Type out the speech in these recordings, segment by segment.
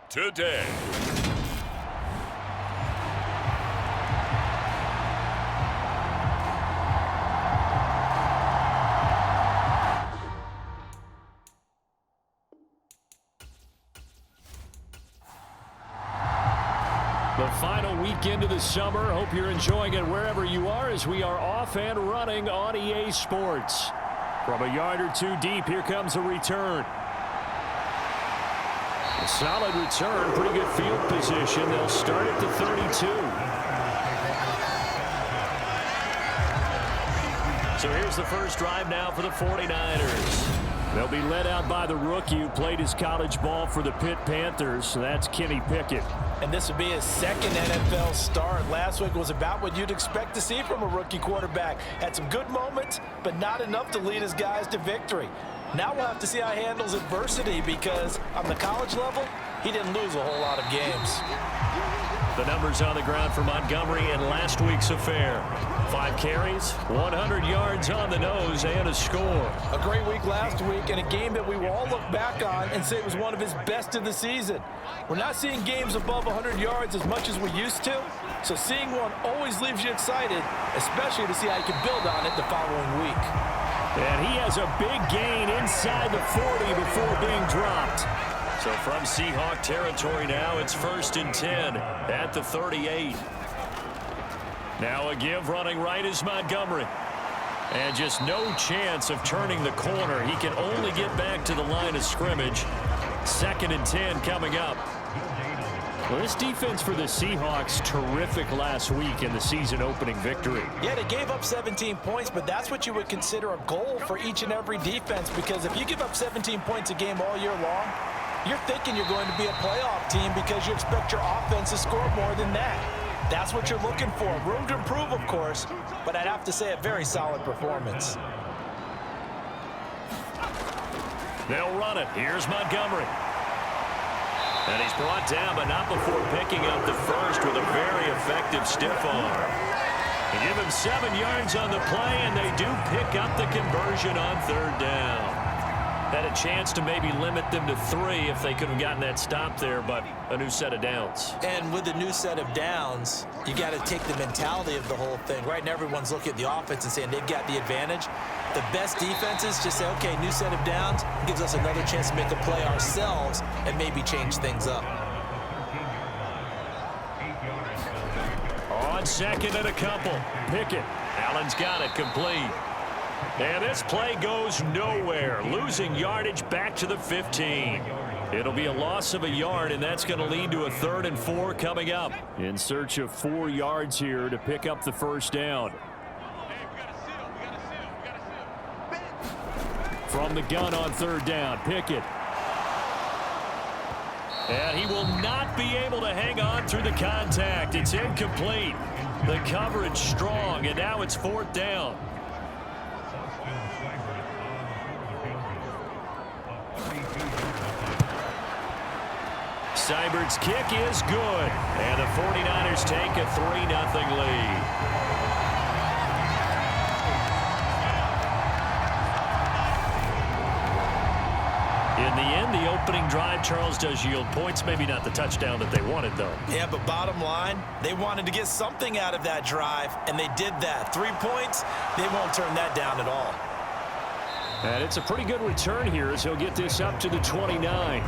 today. The final weekend of the summer. Hope you're enjoying it wherever you are as we are off and running on EA Sports. From a yard or two deep, here comes a return. A solid return, pretty good field position. They'll start at the 32. So here's the first drive now for the 49ers. They'll be led out by the rookie who played his college ball for the Pitt Panthers. That's Kenny Pickett. And this will be his second NFL start. Last week was about what you'd expect to see from a rookie quarterback. Had some good moments, but not enough to lead his guys to victory. Now we'll have to see how he handles adversity because on the college level, he didn't lose a whole lot of games. The numbers on the ground for Montgomery in last week's affair. 5 carries, 100 yards on the nose, and a score. A great week last week and a game that we will all look back on and say it was one of his best of the season. We're not seeing games above 100 yards as much as we used to, so seeing one always leaves you excited, especially to see how you can build on it the following week. And he has a big gain inside the 40 before being dropped. So from Seahawk territory now, it's 1st and 10 at the 38. Now a give running right is Montgomery. And just no chance of turning the corner. He can only get back to the line of scrimmage. 2nd and 10 coming up. Well, this defense for the Seahawks, terrific last week in the season-opening victory. Yeah, they gave up 17 points, but that's what you would consider a goal for each and every defense, because if you give up 17 points a game all year long, you're thinking you're going to be a playoff team because you expect your offense to score more than that. That's what you're looking for. Room to improve, of course, but I'd have to say a very solid performance. They'll run it. Here's Montgomery. And he's brought down, but not before picking up the first with a very effective stiff arm. They give him 7 yards on the play, and they do pick up the conversion on 3rd down. Had a chance to maybe limit them to 3 if they could have gotten that stop there, but a new set of downs. And with the new set of downs, you got to take the mentality of the whole thing. Right now, everyone's looking at the offense and saying they've got the advantage. The best defenses just say, okay, new set of downs gives us another chance to make a play ourselves and maybe change things up. On 2nd and a couple. Pickett. Allen's got it complete. And this play goes nowhere. Losing yardage back to the 15. It'll be a loss of a yard, and that's going to lead to a 3rd and 4 coming up. In search of 4 yards here to pick up the first down. From the gun on 3rd down, Pickett. And he will not be able to hang on through the contact. It's incomplete. The coverage strong, and now it's 4th down. Seibert's kick is good, and the 49ers take a 3-0 lead. In the end, the opening drive, Charles, does yield points. Maybe not the touchdown that they wanted, though. Yeah, but bottom line, they wanted to get something out of that drive, and they did that. 3 points, they won't turn that down at all. And it's a pretty good return here as he'll get this up to the 29.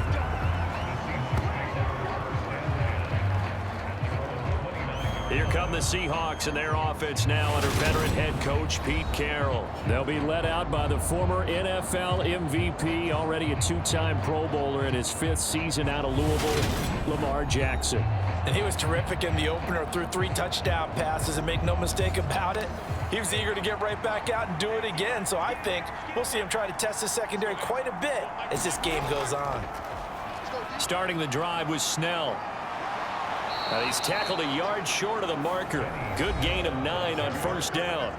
Here come the Seahawks and their offense now under veteran head coach Pete Carroll. They'll be led out by the former NFL MVP, already a 2-time Pro Bowler in his 5th season out of Louisville, Lamar Jackson. And he was terrific in the opener, threw 3 touchdown passes, and make no mistake about it, he was eager to get right back out and do it again. So I think we'll see him try to test his secondary quite a bit as this game goes on. Starting the drive was Snell. And he's tackled a yard short of the marker. Good gain of 9 on 1st down.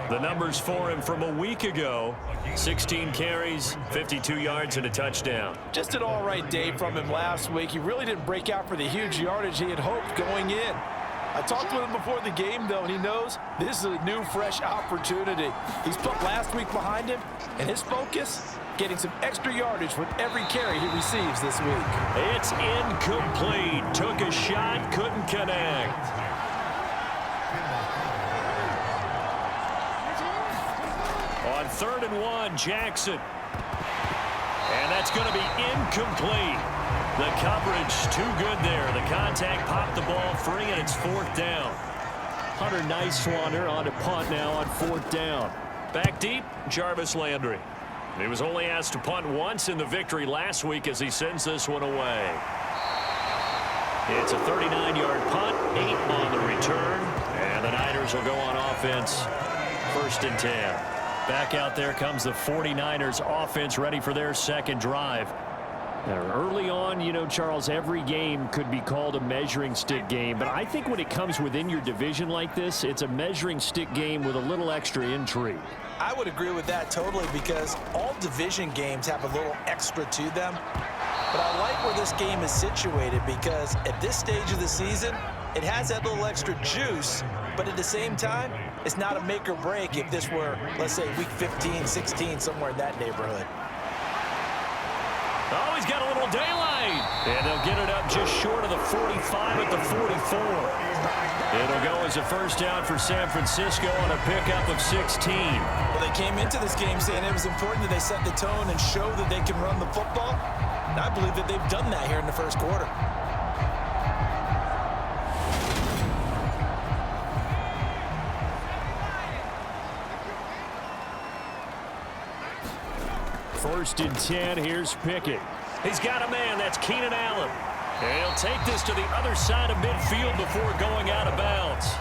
The numbers for him from a week ago: 16 carries, 52 yards, and a touchdown. Just an all-right day from him last week. He really didn't break out for the huge yardage he had hoped going in. I talked with him before the game, though, and he knows this is a new, fresh opportunity. He's put last week behind him, and his focus getting some extra yardage with every carry he receives this week. It's incomplete. Took a shot, couldn't connect. On 3rd and 1, Jackson. And that's going to be incomplete. The coverage too good there. The contact popped the ball free, and it's 4th down. Hunter Nicewander on a punt now on 4th down. Back deep, Jarvis Landry. He was only asked to punt once in the victory last week as he sends this one away. It's a 39-yard punt, 8 on the return, and the Niners will go on offense, 1st and 10. Back out there comes the 49ers offense ready for their second drive. Now, early on, you know, Charles, every game could be called a measuring stick game, but I think when it comes within your division like this, it's a measuring stick game with a little extra intrigue. I would agree with that totally because all division games have a little extra to them. But I like where this game is situated because at this stage of the season, it has that little extra juice, but at the same time, it's not a make or break if this were, let's say, week 15, 16, somewhere in that neighborhood. Oh, he's got a little daylight. And they'll get it up just short of the 45 at the 44. It'll go as a first down for San Francisco on a pickup of 16. Well, they came into this game saying it was important that they set the tone and show that they can run the football. And I believe that they've done that here in the first quarter. First and 10, here's Pickett. He's got a man, that's Keenan Allen. And he'll take this to the other side of midfield before going out of bounds.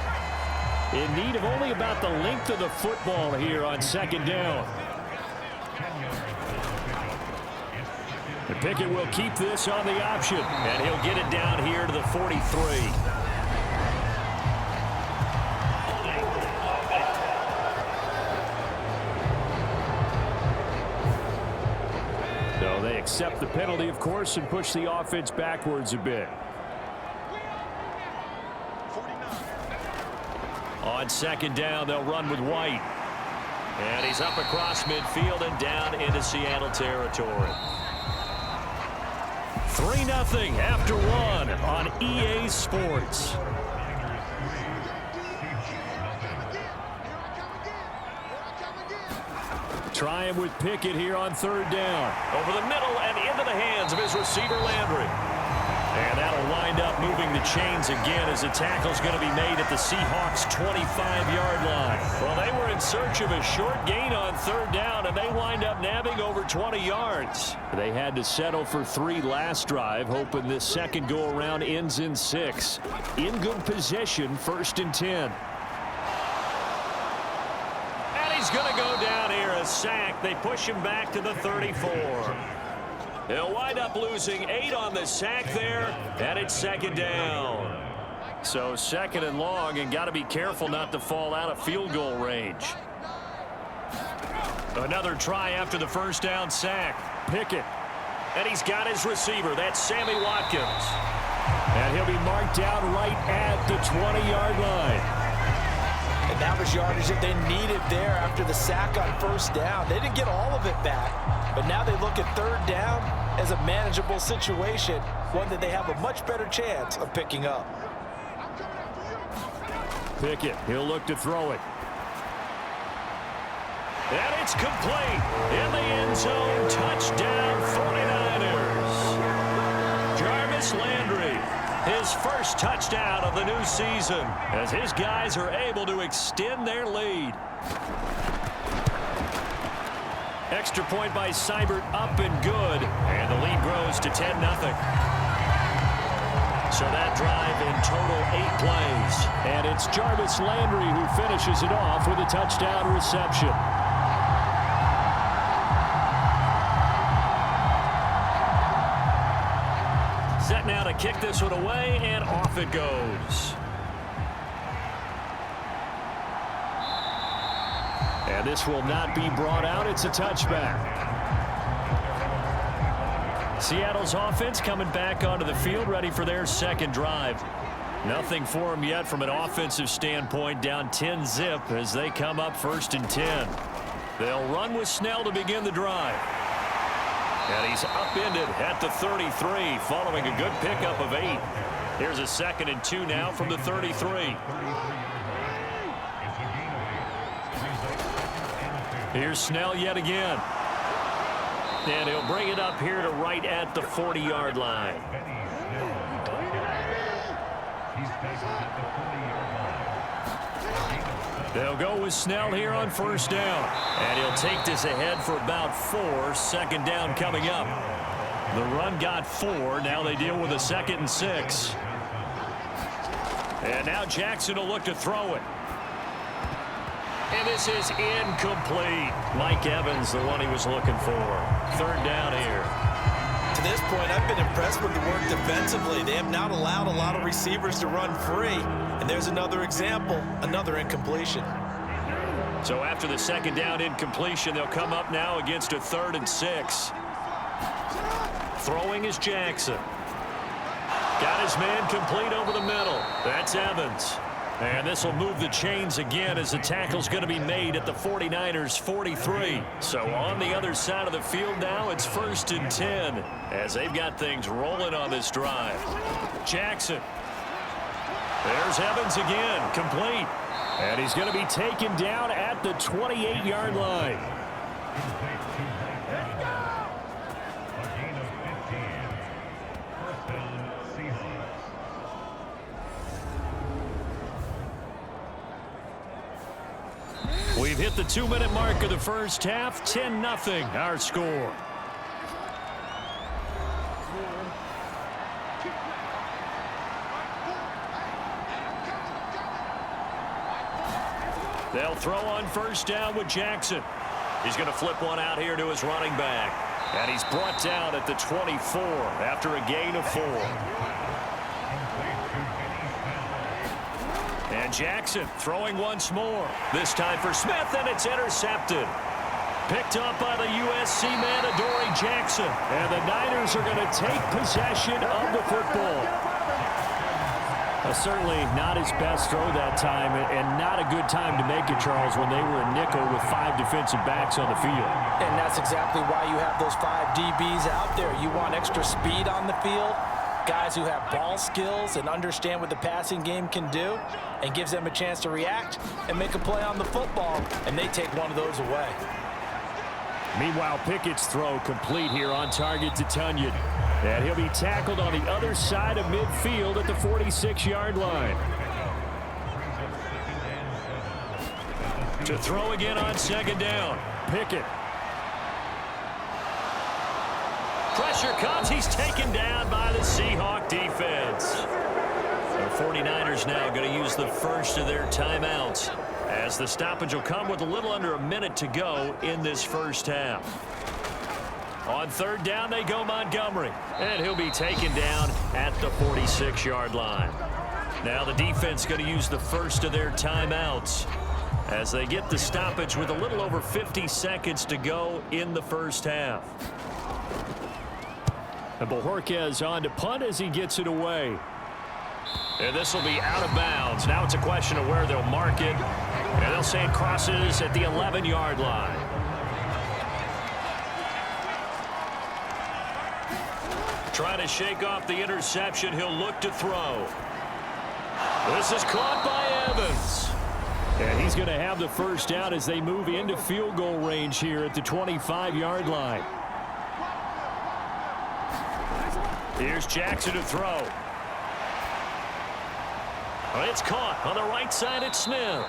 In need of only about the length of the football here on 2nd down. And Pickett will keep this on the option, and he'll get it down here to the 43. So they accept the penalty, of course, and push the offense backwards a bit. On 2nd down, they'll run with White. And he's up across midfield and down into Seattle territory. 3-0 after 1 on EA Sports. Try him with Pickett here on 3rd down. Over the middle and into the hands of his receiver, Landry. And that'll wind up moving the chains again as the tackle's going to be made at the Seahawks' 25-yard line. Well, they were in search of a short gain on 3rd down, and they wind up nabbing over 20 yards. They had to settle for 3 last drive, hoping this second go-around ends in 6. In good position, 1st and 10. He's going to go down here, a sack. They push him back to the 34. He'll wind up losing 8 on the sack there, and it's 2nd down. So 2nd and long, and got to be careful not to fall out of field goal range. Another try after the 1st down sack. Pickett. And he's got his receiver. That's Sammy Watkins. And he'll be marked down right at the 20-yard line. And that was yardage that they needed there after the sack on 1st down. They didn't get all of it back, but now they look at 3rd down as a manageable situation, one that they have a much better chance of picking up. Pickett, he'll look to throw it. And it's complete in the end zone. Touchdown 49ers. Jarvis Landry. His first touchdown of the new season as his guys are able to extend their lead. Extra point by Seibert up and good. And the lead grows to 10-0. So that drive in total 8 plays. And it's Jarvis Landry who finishes it off with a touchdown reception. Set now to kick this one away, and off it goes. And this will not be brought out. It's a touchback. Seattle's offense coming back onto the field, ready for their second drive. Nothing for them yet from an offensive standpoint, down 10-zip as they come up 1st and 10. They'll run with Snell to begin the drive. And he's upended at the 33 following a good pickup of 8. Here's a 2nd and 2 now from the 33. Here's Snell yet again. And he'll bring it up here to right at the 40-yard line. They'll go with Snell here on 1st down. And he'll take this ahead for about 4. 2nd down coming up. The run got 4. Now they deal with a 2nd and 6. And now Jackson will look to throw it. And this is incomplete. Mike Evans, the one he was looking for. 3rd down here. To this point, I've been impressed with the work defensively. They have not allowed a lot of receivers to run free. And there's another example, another incompletion. So after the 2nd down incompletion, they'll come up now against a 3rd and 6. Throwing is Jackson. Got his man complete over the middle. That's Evans. And this will move the chains again as the tackle's going to be made at the 49ers 43. So on the other side of the field now, it's 1st and 10 as they've got things rolling on this drive. Jackson. There's Evans again, complete. And he's going to be taken down at the 28-yard line. We've hit the 2-minute mark of the first half. 10-0 our score. They'll throw on 1st down with Jackson. He's going to flip one out here to his running back. And he's brought down at the 24 after a gain of 4. And Jackson throwing once more. This time for Smith, and it's intercepted. Picked up by the USC man, Adoree Jackson. And the Niners are going to take possession of the football. Certainly not his best throw that time, and not a good time to make it, Charles, when they were a nickel with 5 defensive backs on the field. And that's exactly why you have those 5 DBs out there. You want extra speed on the field, guys who have ball skills and understand what the passing game can do, and gives them a chance to react and make a play on the football, and they take one of those away. Meanwhile, Pickett's throw complete here on target to Tunyon. And he'll be tackled on the other side of midfield at the 46-yard line. To throw again on 2nd down. Pickett. Pressure comes. He's taken down by the Seahawk defense. The 49ers now going to use the first of their timeouts, as the stoppage will come with a little under a minute to go in this first half. On 3rd down, they go Montgomery. And he'll be taken down at the 46-yard line. Now the defense going to use the first of their timeouts as they get the stoppage with a little over 50 seconds to go in the first half. And Bojorquez on to punt as he gets it away. And this will be out of bounds. Now it's a question of where they'll mark it. And they'll say it crosses at the 11-yard line. Trying to shake off the interception. He'll look to throw. This is caught by Evans. And he's going to have the first down as they move into field goal range here at the 25-yard line. Here's Jackson to throw. It's caught on the right side at Smith.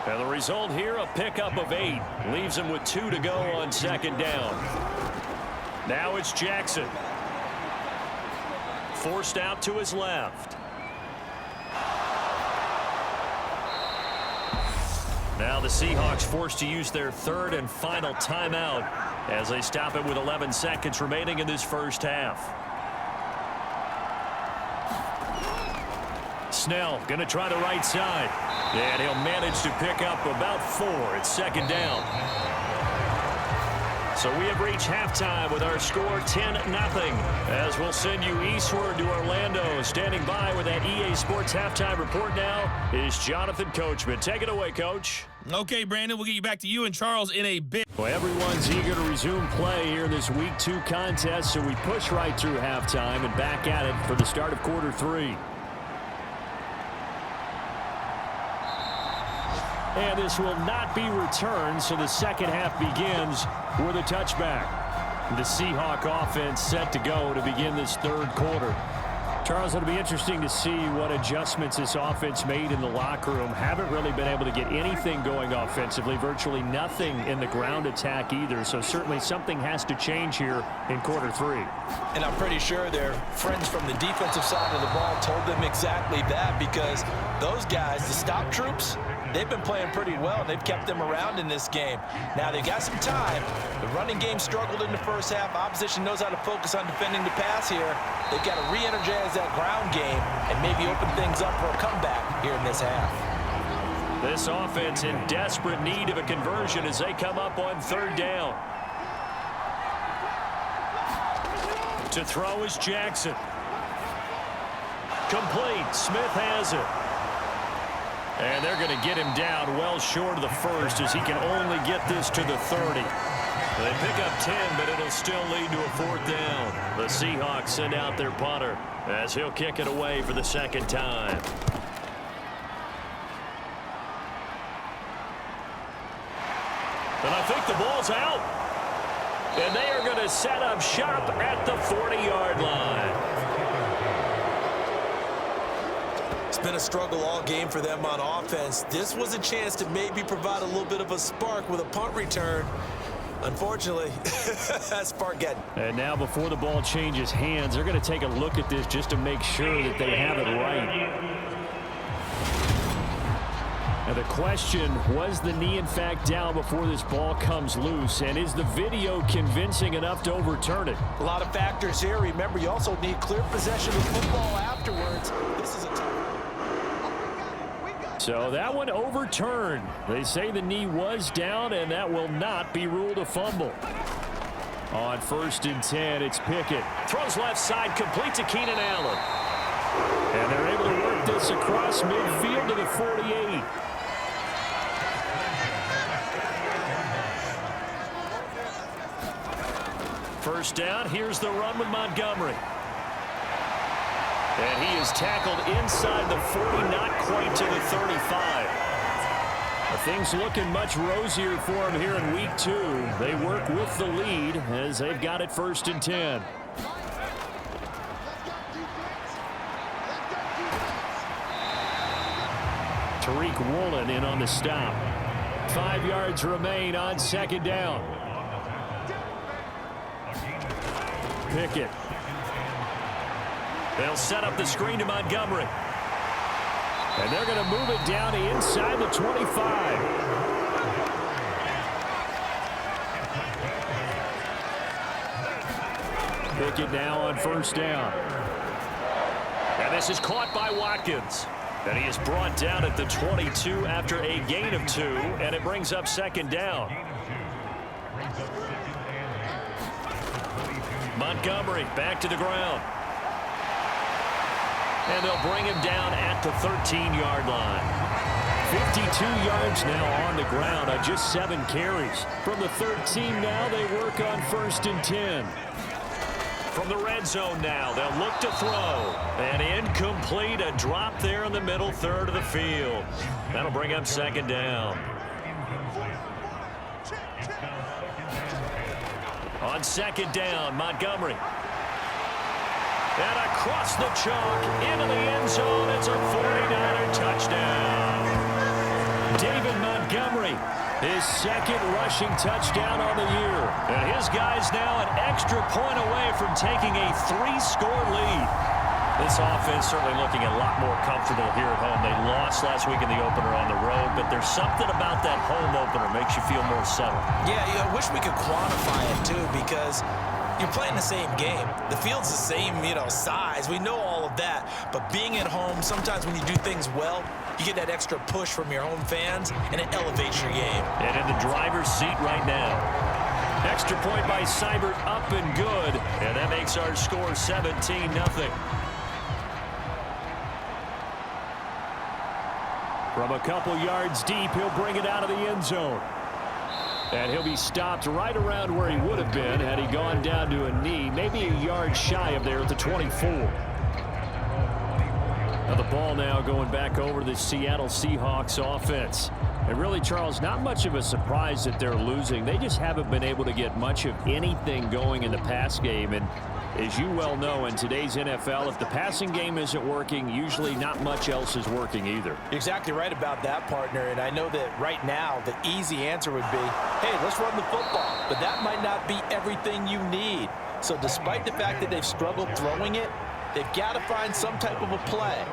And the result here, a pickup of 8. Leaves him with 2 to go on 2nd down. Now it's Jackson. Forced out to his left. Now the Seahawks forced to use their 3rd and final timeout as they stop it with 11 seconds remaining in this first half. Snell going to try the right side. And he'll manage to pick up about 4. It's 2nd down. So we have reached halftime with our score 10-0 as we'll send you eastward to Orlando. Standing by with that EA Sports halftime report now is Jonathan Coachman. Take it away, Coach. Okay, Brandon, we'll get you back to you and Charles in a bit. Well, everyone's eager to resume play here in this Week 2 contest, so we push right through halftime and back at it for the start of quarter 3. And this will not be returned, so the second half begins with a touchback. The Seahawk offense set to go to begin this third quarter. Charles, it'll be interesting to see what adjustments this offense made in the locker room. Haven't really been able to get anything going offensively, virtually nothing in the ground attack either. So certainly something has to change here in quarter 3. And I'm pretty sure their friends from the defensive side of the ball told them exactly that, because those guys, the stop troops, they've been playing pretty well. They've kept them around in this game. Now they've got some time. The running game struggled in the first half. Opposition knows how to focus on defending the pass here. They've got to re-energize that ground game and maybe open things up for a comeback here in this half. This offense in desperate need of a conversion as they come up on third down. To throw is Jackson. Complete. Smith has it. And they're going to get him down well short of the first, as he can only get this to the 30. They pick up 10, but it'll still lead to a fourth down. The Seahawks send out their punter as he'll kick it away for the second time. And I think the ball's out. And they are going to set up shop at the 40-yard line. It's been a struggle all game for them on offense. This was a chance to maybe provide a little bit of a spark with a punt return. Unfortunately, that spark got. And now before the ball changes hands, they're going to take a look at this just to make sure that they have it right. Now the question, was the knee in fact down before this ball comes loose? And is the video convincing enough to overturn it? A lot of factors here. Remember, you also need clear possession of football afterwards. This is a So that one overturned. They say the knee was down, and that will not be ruled a fumble. On 1st and 10, it's Pickett. Throws left side, complete to Keenan Allen. And they're able to work this across midfield to the 48. First down, here's the run with Montgomery. And he is tackled inside the 40, not quite to the 35. Things looking much rosier for him here in week 2. They work with the lead as they've got it 1st and 10. Tariq Woolen in on the stop. 5 yards remain on 2nd down. Pickett. They'll set up the screen to Montgomery. And they're going to move it down to inside the 25. Pickett now on 1st down. And this is caught by Watkins. And he is brought down at the 22 after a gain of 2. And it brings up 2nd down. Montgomery back to the ground. And they'll bring him down at the 13-yard line. 52 yards now on the ground on just 7 carries. From the 13 now, they work on 1st and 10. From the red zone now, they'll look to throw. And incomplete, a drop there in the middle third of the field. That'll bring up 2nd down. On 2nd down, Montgomery. And across the chalk, into the end zone. It's a 49er touchdown. David Montgomery, his 2nd rushing touchdown on the year. And his guys now an extra point away from taking a 3-score lead. This offense certainly looking a lot more comfortable here at home. They lost last week in the opener on the road, but there's something about that home opener makes you feel more settled. Yeah, I wish we could quantify it too, because you're playing the same game. The field's the same, size. We know all of that. But being at home, sometimes when you do things well, you get that extra push from your home fans, and it elevates your game. And in the driver's seat right now. Extra point by Seibert, up and good. And that makes our score 17-0. From a couple yards deep, he'll bring it out of the end zone. And he'll be stopped right around where he would have been had he gone down to a knee, maybe a yard shy of there at the 24. Now the ball now going back over to the Seattle Seahawks offense. And really, Charles, not much of a surprise that they're losing. They just haven't been able to get much of anything going in the pass game. And as you well know, in today's NFL, if the passing game isn't working, usually not much else is working either. You're exactly right about that, partner. And I know that right now the easy answer would be, hey, let's run the football. But that might not be everything you need. So despite the fact that they've struggled throwing it, they've got to find some type of a play,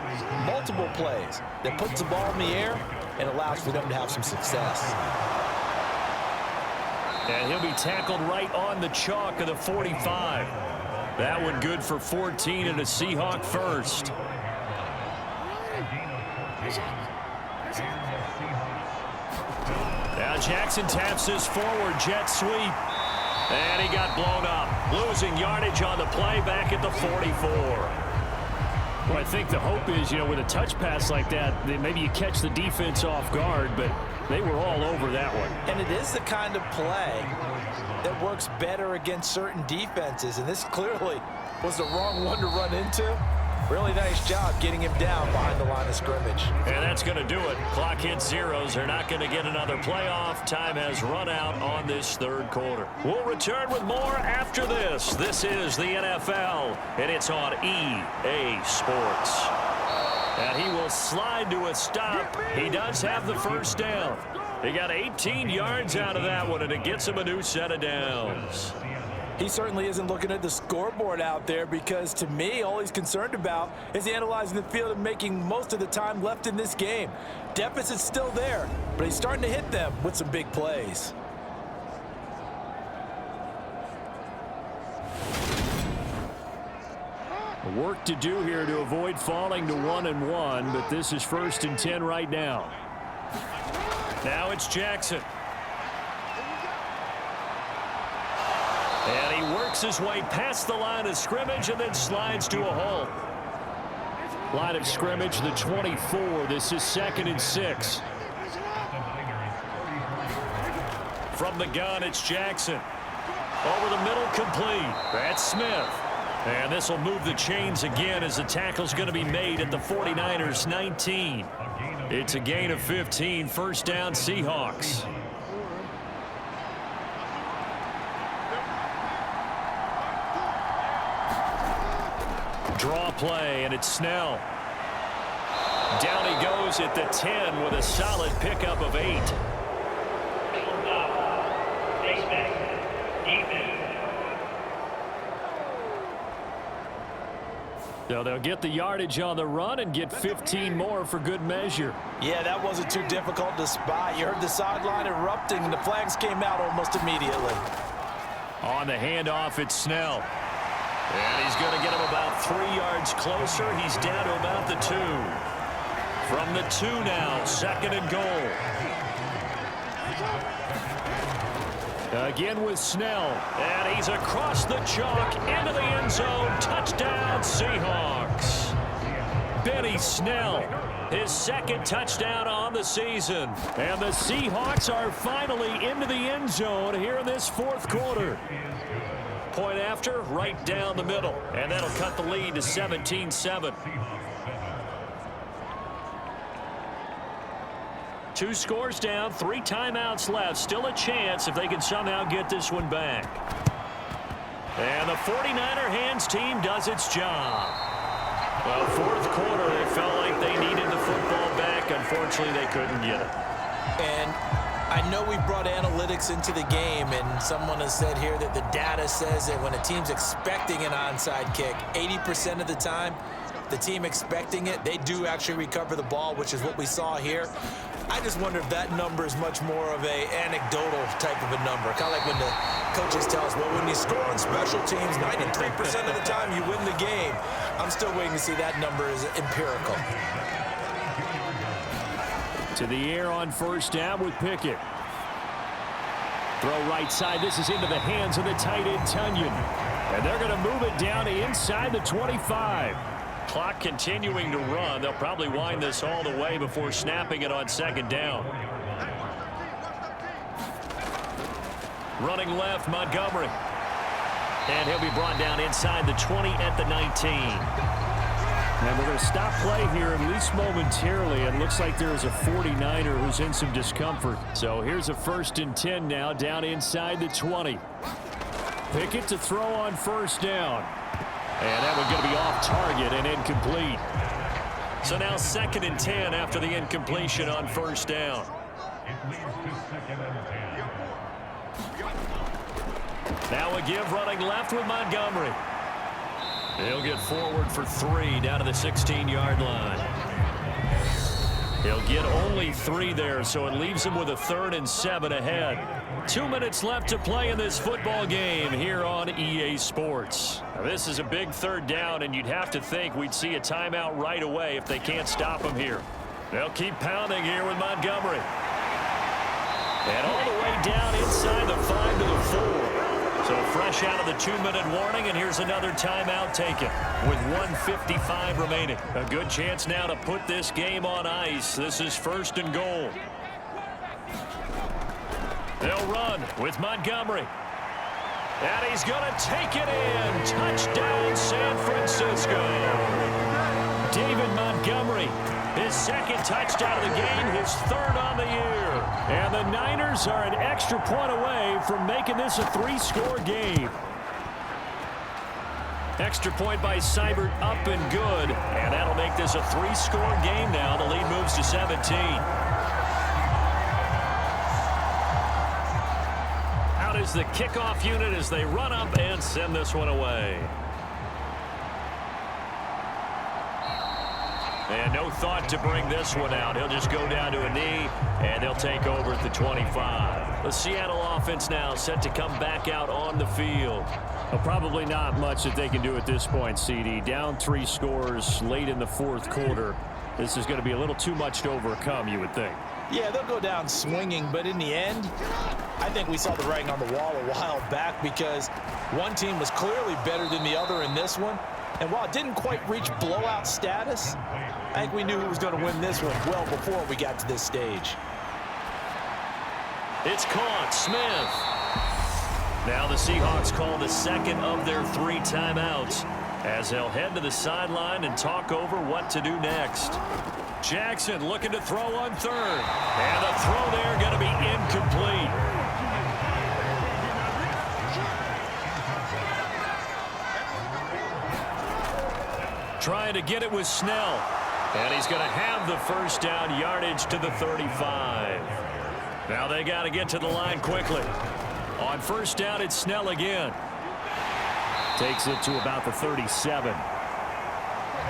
multiple plays, that puts the ball in the air and allows for them to have some success. And he'll be tackled right on the chalk of the 45. That one good for 14 and a Seahawk first. Now Jackson taps this forward jet sweep. And he got blown up. Losing yardage on the play back at the 44. Well, I think the hope is, with a touch pass like that, maybe you catch the defense off guard, but they were all over that one. And it is the kind of play that works better against certain defenses, and this clearly was the wrong one to run into. Really nice job getting him down behind the line of scrimmage. And that's going to do it. Clock hits zeros. They're not going to get another playoff. Time has run out on this third quarter. We'll return with more after this. This is the NFL, and it's on EA Sports. And he will slide to a stop. He does have the first down. He got 18 yards out of that one, and it gets him a new set of downs. He certainly isn't looking at the scoreboard out there because, to me, all he's concerned about is analyzing the field and making most of the time left in this game. Deficit's still there, but he's starting to hit them with some big plays. Work to do here to avoid falling to 1-1, but this is 1st and 10 right now. Now it's Jackson. And he works his way past the line of scrimmage and then slides to a halt. Line of scrimmage, the 24. This is 2nd and 6. From the gun, it's Jackson. Over the middle, complete. That's Smith. And this will move the chains again as the tackle's going to be made at the 49ers 19. It's a gain of 15. First down, Seahawks. Draw play, and it's Snell. Down he goes at the 10 with a solid pickup of 8. So they'll get the yardage on the run and get 15 more for good measure. Yeah, that wasn't too difficult to spot. You heard the sideline erupting, and the flags came out almost immediately. On the handoff, it's Snell. And he's going to get him about 3 yards closer. He's down to about the 2. From the 2 now, 2nd and goal. Again with Snell. And he's across the chalk into the end zone. Touchdown, Seahawks. Benny Snell, his 2nd touchdown on the season. And the Seahawks are finally into the end zone here in this 4th quarter. Point after, right down the middle. And that'll cut the lead to 17-7. 2 scores down, 3 timeouts left. Still a chance if they can somehow get this one back. And the 49er hands team does its job. Well, 4th quarter, they felt like they needed the football back. Unfortunately, they couldn't get it. And I know we brought analytics into the game, and someone has said here that the data says that when a team's expecting an onside kick, 80% of the time, the team expecting it, they do actually recover the ball, which is what we saw here. I just wonder if that number is much more of a anecdotal type of a number. Kind of like when the coaches tell us, well, when you score on special teams, 93% of the time you win the game. I'm still waiting to see that number is empirical. To the air on 1st down with Pickett. Throw right side. This is into the hands of the tight end, Tunyon. And they're going to move it down to inside the 25. Clock continuing to run. They'll probably wind this all the way before snapping it on 2nd down. Running left, Montgomery. And he'll be brought down inside the 20 at the 19. And we're going to stop play here, at least momentarily. It looks like there is a 49er who's in some discomfort. So here's a 1st and 10 now, down inside the 20. Pickett to throw on 1st down. And that one's going to be off target and incomplete. So now 2nd and 10 after the incompletion on 1st down. Now a give running left with Montgomery. He'll get forward for 3 down to the 16-yard line. He'll get only 3 there, so it leaves him with a 3rd and 7 ahead. 2 minutes left to play in this football game here on EA Sports. Now, this is a big 3rd down, and you'd have to think we'd see a timeout right away if they can't stop him here. They'll keep pounding here with Montgomery. And all the way down inside the 5 to the 4. So fresh out of the 2-minute warning, and here's another timeout taken with 1:55 remaining. A good chance now to put this game on ice. This is 1st and goal. They'll run with Montgomery. And he's going to take it in. Touchdown, San Francisco. David Montgomery, his 2nd touchdown of the game, his 3rd on the year. And the Niners are an extra point away from making this a 3-score game. Extra point by Seibert up and good. And that'll make this a 3-score game now. The lead moves to 17. Out is the kickoff unit as they run up and send this one away. And no thought to bring this one out. He'll just go down to a knee, and they'll take over at the 25. The Seattle offense now set to come back out on the field. Well, probably not much that they can do at this point, CD. Down 3 scores late in the 4th quarter. This is going to be a little too much to overcome, you would think. Yeah, they'll go down swinging, but in the end, I think we saw the writing on the wall a while back because one team was clearly better than the other in this one. And while it didn't quite reach blowout status, I think we knew who was going to win this one well before we got to this stage. It's caught. Smith. Now the Seahawks call the 2nd of their 3 timeouts as they'll head to the sideline and talk over what to do next. Jackson looking to throw on 3rd. And the throw there going to be incomplete. Trying to get it with Snell. And he's going to have the 1st down, yardage to the 35. Now they got to get to the line quickly. On 1st down, it's Snell again. Takes it to about the 37.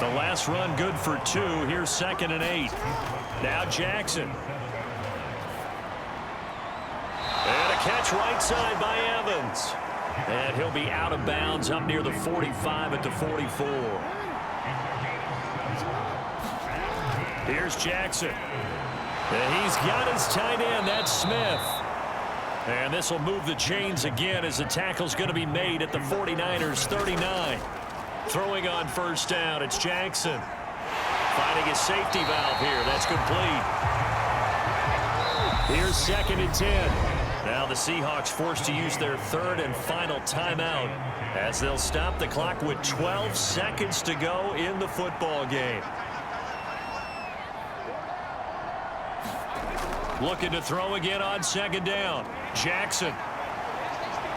The last run good for 2. Here's 2nd and 8. Now Jackson. And a catch right side by Evans. And he'll be out of bounds up near the 45 at the 44. Here's Jackson. And he's got his tight end. That's Smith. And this will move the chains again as the tackle's going to be made at the 49ers 39. Throwing on 1st down. It's Jackson. Finding his safety valve here. That's complete. Here's 2nd and 10. Now the Seahawks forced to use their 3rd and final timeout as they'll stop the clock with 12 seconds to go in the football game. Looking to throw again on 2nd down. Jackson.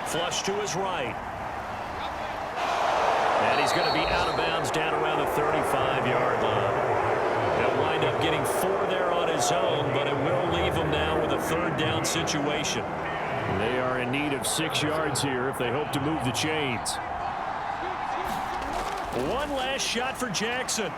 Flush to his right. And he's going to be out of bounds down around the 35-yard line. He'll wind up getting 4 there on his own, but it will leave him now with a 3rd down situation. They are in need of 6 yards here if they hope to move the chains. One last shot for Jackson.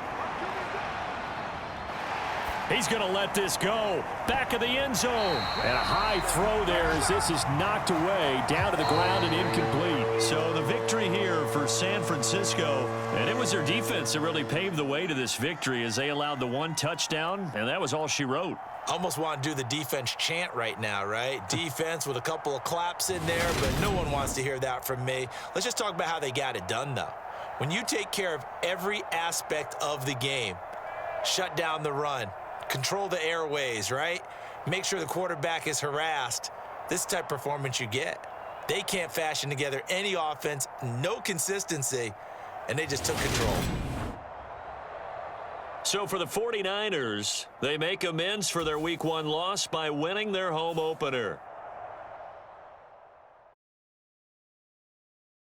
He's going to let this go. Back of the end zone. And a high throw there as this is knocked away, down to the ground and incomplete. So the victory here for San Francisco, and it was their defense that really paved the way to this victory as they allowed the 1 touchdown, and that was all she wrote. Almost want to do the defense chant right now, right? Defense with a couple of claps in there, but no one wants to hear that from me. Let's just talk about how they got it done, though. When you take care of every aspect of the game, shut down the run, control the airways, right? Make sure the quarterback is harassed. This type of performance you get. They can't fashion together any offense, no consistency, and they just took control. So for the 49ers, they make amends for their Week 1 loss by winning their home opener.